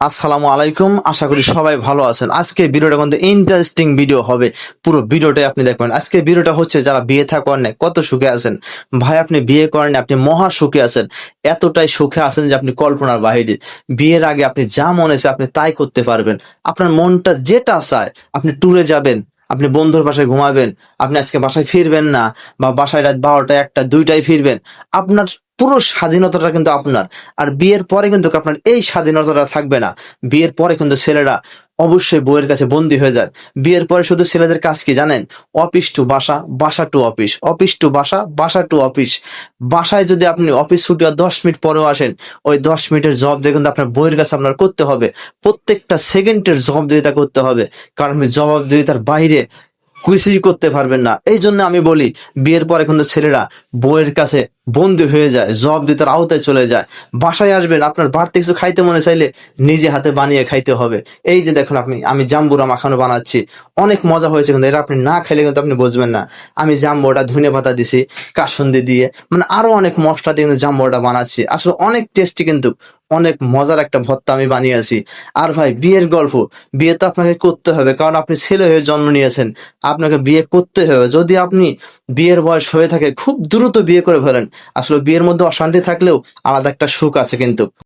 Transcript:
আসসালামু আলাইকুম, আশা করি সবাই ভালো আছেন। আজকে ভিডিওটা কিন্তু ইন্টারেস্টিং ভিডিও হবে, পুরো ভিডিওটাই আপনি দেখবেন। আজকে ভিডিওটা হচ্ছে যারা বিয়ে থা করেন নাই, কত সুখে আছেন ভাই। আপনি বিয়ে করেন নাই, আপনি মহা সুখে আছেন, এতটাই সুখে আছেন যে আপনি কল্পনার বাহিরে। বিয়ের আগে আপনি যা মনে চায় আপনি তাই করতে পারবেন। আপনার মনটা যেটা চায়, আপনি ট্যুরে যাবেন, আপনি বন্ধুর বাসায় ঘুমাবেন, আপনি আজকে বাসায় ফিরবেন না, বা বাসায় রাত 12টা 1টা 2টায় ফিরবেন। আপনার পুরো স্বাধীনতাটা কিন্তু আপনার। আর বিয়ের পরে কিন্তু আপনার এই স্বাধীনতাটা থাকবে না। বিয়ের পরে কিন্তু ছেলেরা অবশ্যই বউয়ের কাছে বন্দী হয়ে যায়। বিয়ের পরে শুধু ছেলেদের কাজ কি জানেন? অফিস টু বাসা, বাসা টু অফিস, অফিস টু বাসা, বাসা টু অফিস। বাসায় যদি আপনি অফিস ছুটি আর 10 মিনিট পরেও আসেন, ওই 10 মিনিটের জব দিয়ে কিন্তু আপনার বউয়ের কাছে আপনার করতে হবে। প্রত্যেকটা সেকেন্ডের জবাবদিহিতা করতে হবে, কারণ আপনি জবাবদিহিতার বাইরে কিছুই করতে পারবেন না। এই জন্য আমি বলি, বিয়ের পরে কিন্তু ছেলেরা বউয়ের কাছে বন্দী হয়ে যায়, জবাবদিহিতার আওতায় চলে যায়। বাসায় আসবেন, আপনার বাড়তি কিছু খাইতে মনে চাইলে নিজে হাতে বানিয়ে খাইতে হবে। এই যে দেখুন, আমি জাম্বুরা মাখানো বানাচ্ছি, অনেক মজা হয়েছে, কিন্তু এটা আপনি না খাইলে কিন্তু আপনি বুঝবেন না। আমি জাম্বুটা ধনে পাতা দিছি, কাসুন্দি দিয়ে, মানে আরো অনেক মশলা দিয়ে কিন্তু জাম্বুটা বানাচ্ছি। আসলে অনেক টেস্টি, কিন্তু অনেক মজার একটা ভর্তা আমি বানিয়েছি। আর ভাই, বিয়ের গল্প, বিয়ে তো আপনাকে করতে হবে, কারণ আপনি ছেলে হয়ে জন্ম নিয়েছেন, আপনাকে বিয়ে করতে হবে। যদি আপনি বিয়ের বয়স হয়ে থাকে, খুব দ্রুত বিয়ে করে ফেলেন। আসলে বিয়ের মধ্যে অশান্তি থাকলেও আলাদা একটা সুখ আছে কিন্তু।